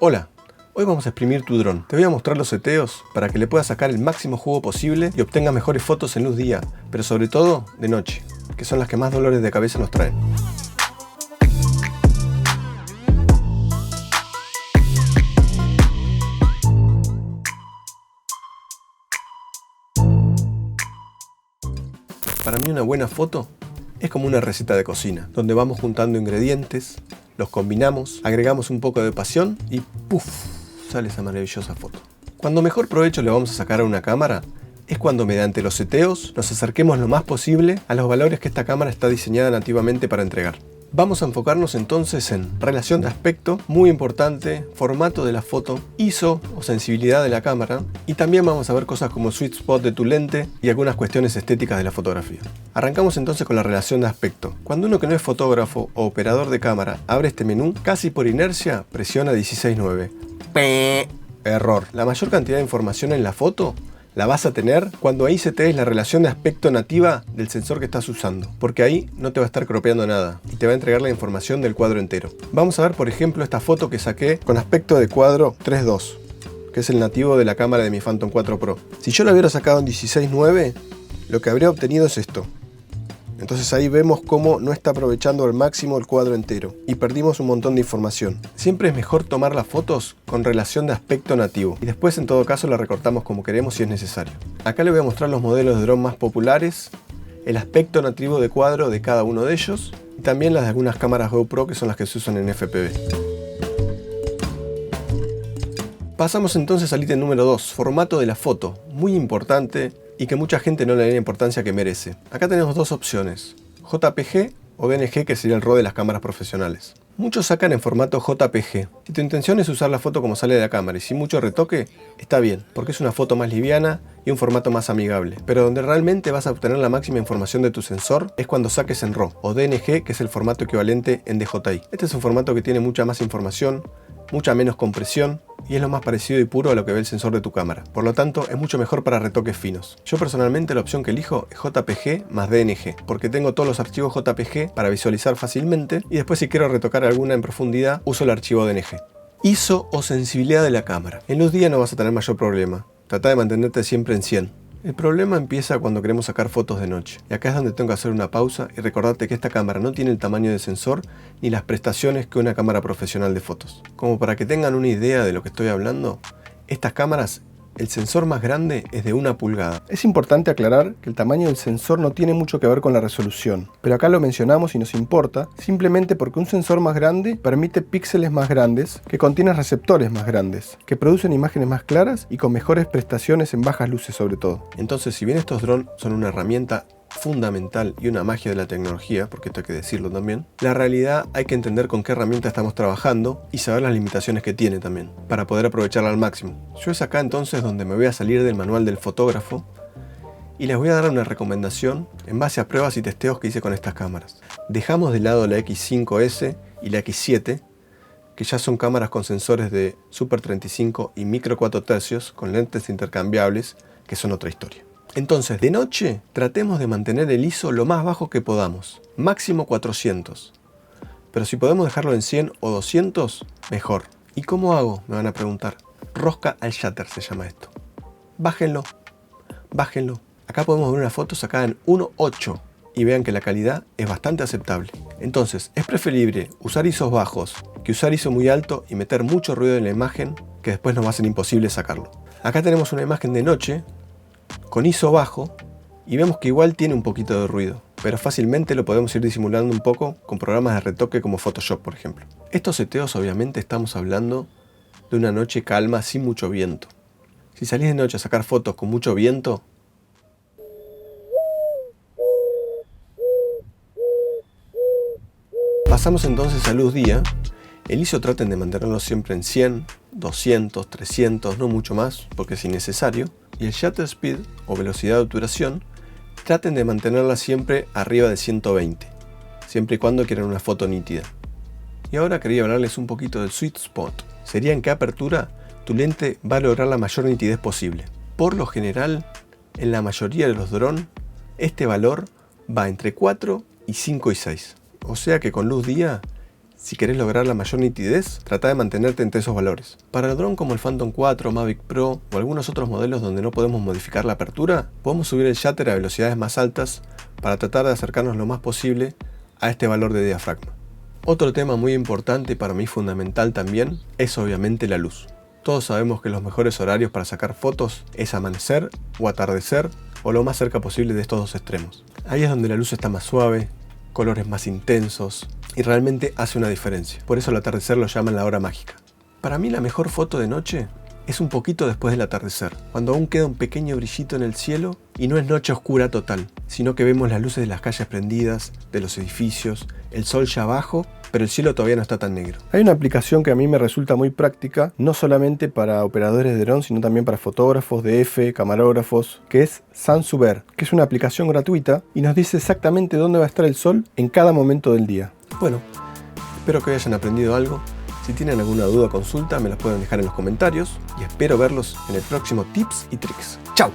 Hola, hoy vamos a exprimir tu dron. Te voy a mostrar los seteos para que le puedas sacar el máximo jugo posible y obtengas mejores fotos en luz día, pero sobre todo de noche, que son las que más dolores de cabeza nos traen. Para mí una buena foto es como una receta de cocina, donde vamos juntando ingredientes, los combinamos, agregamos un poco de pasión y ¡puf! Sale esa maravillosa foto. Cuando mejor provecho le vamos a sacar a una cámara es cuando mediante los seteos nos acerquemos lo más posible a los valores que esta cámara está diseñada nativamente para entregar. Vamos a enfocarnos entonces en relación de aspecto, muy importante, formato de la foto, ISO o sensibilidad de la cámara, y también vamos a ver cosas como sweet spot de tu lente y algunas cuestiones estéticas de la fotografía. Arrancamos entonces con la relación de aspecto. Cuando uno que no es fotógrafo o operador de cámara abre este menú, casi por inercia presiona 16:9. Error. La mayor cantidad de información en la foto la vas a tener cuando ahí setees la relación de aspecto nativa del sensor que estás usando, porque ahí no te va a estar cropeando nada y te va a entregar la información del cuadro entero. Vamos a ver por ejemplo esta foto que saqué con aspecto de cuadro 3.2, que es el nativo de la cámara de mi Phantom 4 Pro. Si yo lo hubiera sacado en 16:9, lo que habría obtenido es esto. Entonces ahí vemos cómo no está aprovechando al máximo el cuadro entero y perdimos un montón de información. Siempre es mejor tomar las fotos con relación de aspecto nativo y después en todo caso la recortamos como queremos si es necesario. Acá le voy a mostrar los modelos de dron más populares, el aspecto nativo de cuadro de cada uno de ellos y también las de algunas cámaras GoPro que son las que se usan en FPV. Pasamos entonces al ítem número 2, formato de la foto, muy importante y que mucha gente no le da la importancia que merece. Acá tenemos dos opciones, JPG o DNG, que sería el RAW de las cámaras profesionales. Muchos sacan en formato JPG. Si tu intención es usar la foto como sale de la cámara y sin mucho retoque, está bien, porque es una foto más liviana y un formato más amigable. Pero donde realmente vas a obtener la máxima información de tu sensor es cuando saques en RAW o DNG, que es el formato equivalente en DJI. Este es un formato que tiene mucha más información, mucha menos compresión y es lo más parecido y puro a lo que ve el sensor de tu cámara. Por lo tanto, es mucho mejor para retoques finos. Yo personalmente la opción que elijo es JPG más DNG, porque tengo todos los archivos JPG para visualizar fácilmente y después si quiero retocar alguna en profundidad uso el archivo DNG. ISO o sensibilidad de la cámara. En luz día no vas a tener mayor problema. Trata de mantenerte siempre en 100. El problema empieza cuando queremos sacar fotos de noche, y acá es donde tengo que hacer una pausa y recordarte que esta cámara no tiene el tamaño de sensor ni las prestaciones que una cámara profesional de fotos. Como para que tengan una idea de lo que estoy hablando, estas cámaras, el sensor más grande es de 1 pulgada. Es importante aclarar que el tamaño del sensor no tiene mucho que ver con la resolución, pero acá lo mencionamos y nos importa simplemente porque un sensor más grande permite píxeles más grandes que contienen receptores más grandes, que producen imágenes más claras y con mejores prestaciones en bajas luces sobre todo. Entonces, si bien estos drones son una herramienta fundamental y una magia de la tecnología, porque esto hay que decirlo también, la realidad hay que entender con qué herramienta estamos trabajando y saber las limitaciones que tiene también, para poder aprovecharla al máximo. Yo es acá entonces donde me voy a salir del manual del fotógrafo y les voy a dar una recomendación en base a pruebas y testeos que hice con estas cámaras. Dejamos de lado la X5S y la X7, que ya son cámaras con sensores de Super 35 y micro 4 tercios con lentes intercambiables, que son otra historia. Entonces, de noche, tratemos de mantener el ISO lo más bajo que podamos, máximo 400. Pero si podemos dejarlo en 100 o 200, mejor. ¿Y cómo hago? Me van a preguntar. Rosca al shutter se llama esto. Bájenlo, bájenlo. Acá podemos ver una foto sacada en 1.8 y vean que la calidad es bastante aceptable. Entonces, es preferible usar ISOs bajos que usar ISO muy alto y meter mucho ruido en la imagen que después nos va a ser imposible sacarlo. Acá tenemos una imagen de noche con ISO bajo y vemos que igual tiene un poquito de ruido, pero fácilmente lo podemos ir disimulando un poco con programas de retoque como Photoshop, por ejemplo. Estos seteos obviamente estamos hablando de una noche calma sin mucho viento. Si salís de noche a sacar fotos con mucho viento, pasamos entonces a luz día. El ISO traten de mantenerlo siempre en 100, 200, 300, no mucho más, porque es innecesario. Y el shutter speed, o velocidad de obturación, traten de mantenerla siempre arriba de 120, siempre y cuando quieran una foto nítida. Y ahora quería hablarles un poquito del sweet spot. Sería en qué apertura tu lente va a lograr la mayor nitidez posible. Por lo general, en la mayoría de los drones, este valor va entre 4 y 5 y 6. O sea que con luz día Si querés lograr la mayor nitidez, trata de mantenerte entre esos valores. Para el dron como el Phantom 4, Mavic Pro o algunos otros modelos donde no podemos modificar la apertura, podemos subir el shutter a velocidades más altas para tratar de acercarnos lo más posible a este valor de diafragma. Otro tema muy importante y para mí fundamental también es obviamente la luz. Todos sabemos que los mejores horarios para sacar fotos es amanecer o atardecer o lo más cerca posible de estos dos extremos. Ahí es donde la luz está más suave, colores más intensos y realmente hace una diferencia. Por eso el atardecer lo llaman la hora mágica. Para mí la mejor foto de noche es un poquito después del atardecer, cuando aún queda un pequeño brillito en el cielo y no es noche oscura total, sino que vemos las luces de las calles prendidas, de los edificios, el sol ya abajo, pero el cielo todavía no está tan negro. Hay una aplicación que a mí me resulta muy práctica, no solamente para operadores de dron, sino también para fotógrafos, DF, camarógrafos, que es Sansuber, que es una aplicación gratuita y nos dice exactamente dónde va a estar el sol en cada momento del día. Bueno, espero que hayan aprendido algo. Si tienen alguna duda o consulta, me las pueden dejar en los comentarios y espero verlos en el próximo Tips y Tricks. ¡Chao!